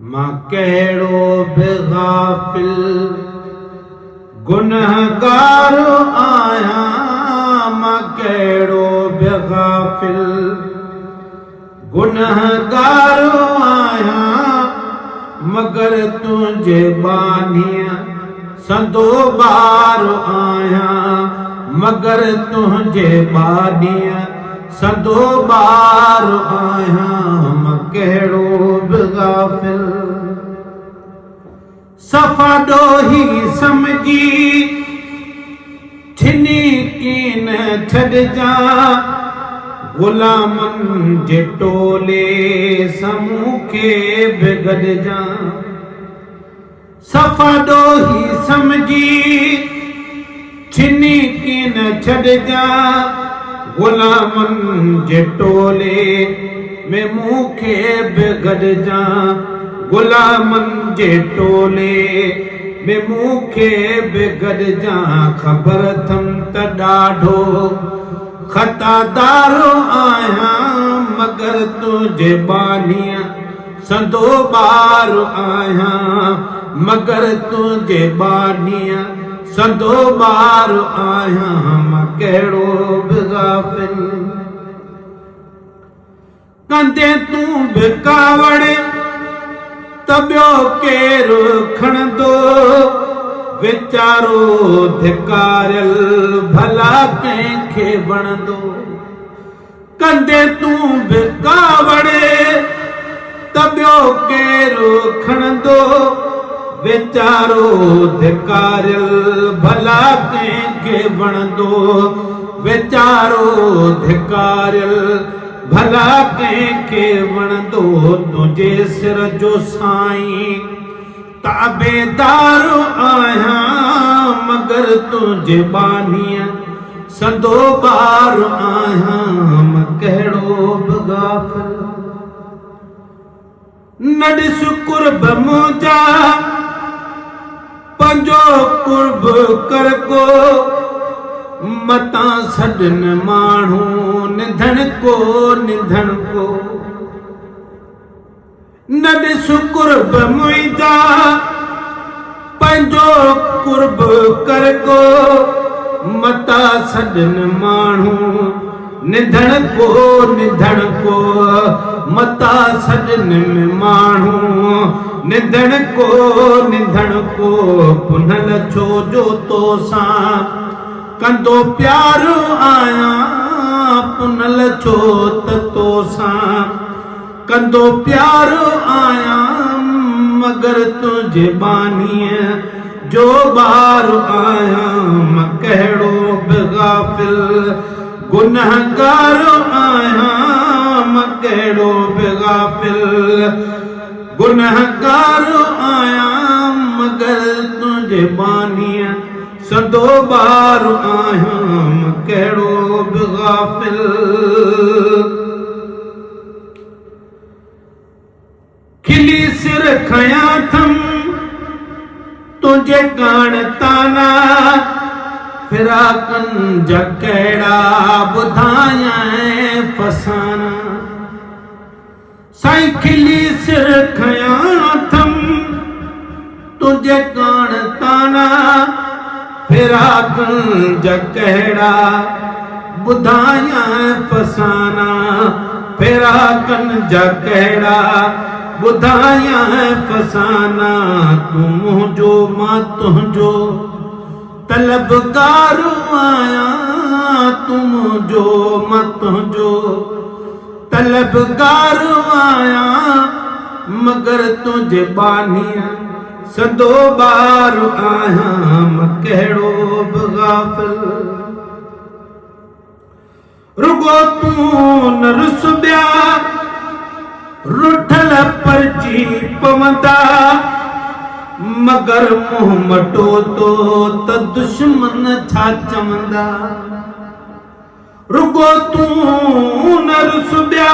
मां कहिड़ो बि गाफ़िल गुनहगार आहियां, मां कहिड़ो बि गाफ़िल गुनहगार आहियां, मगर तुंहिंजे बानीअ संदो ॿार आहियां, मगर तुंहिंजे बानीअ संदो ॿार आहियां। मां कहिड़ो बि गाफ़िल सफ़ा ॾोही समझी छिनी कीन छॾजां, ग़ुलामनि जे टोले समूह खे बि गॾजां। सफ़ा ॾोही समझी छिनी कीन छॾजां, ग़ुलामनि जे टोले में मूंखे बि गॾजां, ग़ुलामनि जे टोले में मूंखे बि गॾजां। ख़बर अथमि त ॾाढो ख़तादार आहियां, मगर तुंहिंजे बानीअ संदो ॿार आहियां, मगर तुंहिंजे बानीअ संदो ॿार आहियां। मां कहिड़ो बि गाफ़िल कंदे तूं बि कावड़ त ॿियो केरु खणंदो, वीचारो धिकारियल भला कंहिंखे वणंदो। कंदे तूं बि कावड़ त ॿियो केरु खणंदो, वीचारो धिकारियल भला कंहिंखे वणंदो, वीचारो धिकारियल भला कंहिंखे वणंदो। तुंहिंजे सिर जो साईं ताबेदार आहियां, मगर तुंहिंजे बानीअ संदो ॿार आहियां। मां कहिड़ो बि गाफ़िल न ॾिस कुर्ब मुंहिंजा, पंहिंजो कुर्ब कर को, मतां सॾनि माण्हू निधन को निधन को। न ॾिस कुर्ब मुंहिंजा, पंहिंजो कुर्ब कर को, मतां सॾनि माण्हू निधन को निधन को। मतां सॾनि में माण्हू निधन को निधन को। पुनल छो जो तोसां कंदो प्यार आहियां, पुनल छो त तोसां कंदो प्यार आहियां, मगर तुंहिंजे बानीअ जो ॿार आहियां। मां कहिड़ो बि गाफ़िल गुनहगार आहियां, मां कहिड़ो बि गाफ़िल गुनहगार आहियां, मगर तुंहिंजे बानीअ संदो ॿार आहियां। मां कहिड़ो बि गाफ़िल खिली सिर खयां थमि तुंहिंजे कान ताना, फिराकनि जा कहिड़ा ॿुधायां फसाना। साईं खिली सिर खयां थमि तुंहिंजे कान ताना, फिराकनि जा कहिड़ा ॿुधायां फसाना। फिराकनि जा कहिड़ा ॿुधायां फसाना। तूं मुंहिंजो मां तुंहिंजो तलबगार आहियां, तूं मुंहिंजो मां तुंहिंजो तलबगार आहियां, मगर तुंहिंजे बानीअ संदो ॿार आहियां। मां कहिड़ो बि गाफ़िल रुगो तूं न रुस ॿिया रुठल परजी पवंदा, मगर मुंहुं मटो तो त दुश्मन छा चवंदा। रुगो तूं न रुस ॿिया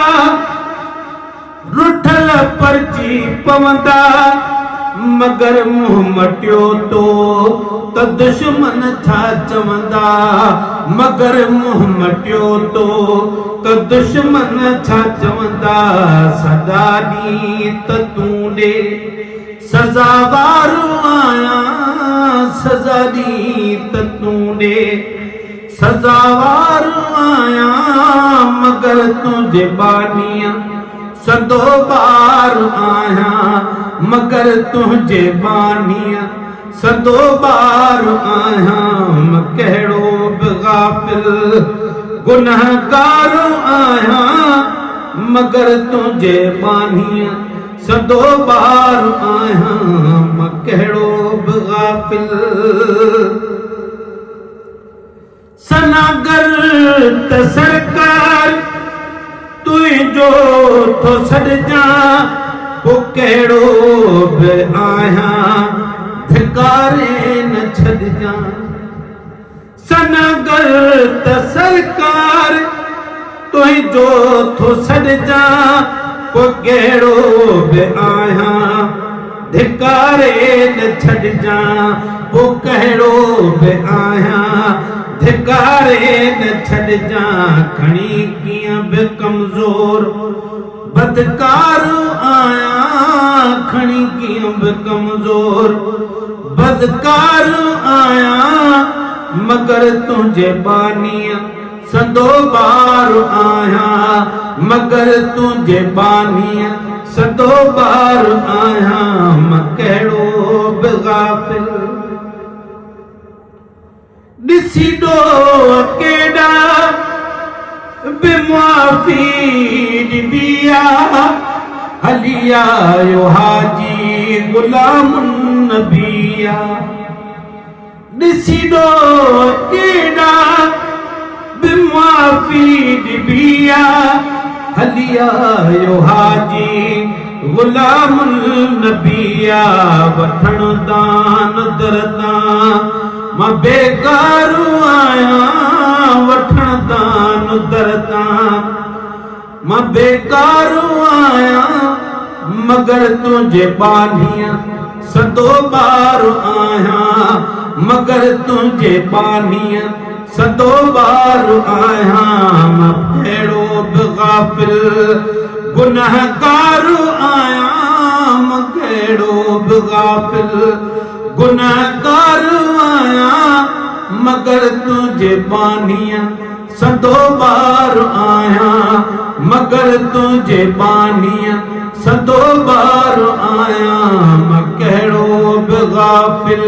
रुठल परजी पवंदा, मगर मुंह मटियो तो त दुश्मन छा चवंदा मगर मुंह मटियो तो त दुश्मन छा चवंदा सदा ॾींहुं त तूं ॾे सज़ा वारो आहियां सज़ा ॾींहुं त तूं ॾे सज़ा वारो आहियां मगर तुंहिंजे बानीअ सदो बार आहियां मगर तुंहिंजे बानीअ सदो बार आहियां कहिड़ो बि गाफ़िल गुनहगार आहियां मगर तुंहिंजे बानीअ सदो बार आहियां कहिड़ो बि गाफ़िल सनागर त सरकार तुंहिंजो थो छॾिजां पोइ कहिड़ो बि आहियां धिकारे न छॾिजां सनागर त सरकार तुंहिंजो थो छॾिजां पोइ कहिड़ो बि आहियां धिकारे न छॾिजां पोइ कहिड़ो बि आहियां धिकारे न छॾिजां खणी कीअं बि कमज़ोर बदकार आहियां खणी कीअं बि कमज़ोर बदकार आहियां मगर तुंहिंजे बानीअ सदो बार आहियां मगर तुंहिंजे बानीअ सदो बार आहियां कहिड़ो बि गाफ़िल ॾिसी ॾो केॾा बि मुआफ़ी ॾिबी आहे हली आयो हाजी ग़ुलाम नबी आहे ॾिसी ॾो केॾा बि मुआफ़ी ॾिबी आहे हली आयो हाजी ग़ुलाम नबी आहे वठण दान दरदां मां बेगारू आहियां वठण दान दरदां मां बेगारू आहियां मगर तुंहिंजे बानीअ सदो बार आहियां मगर तुंहिंजे बानीअ सदो बार आहियां मां कहिड़ो बि गाफ़िल गुनहगार आहियां कहिड़ो बि गाफ़िल गुनहगार आहियां मगर तुंहिंजे बानीअ सदो बार आहियां मगर तुंहिंजे बानीअ सदो बार आहियां कहिड़ो बि गाफ़िल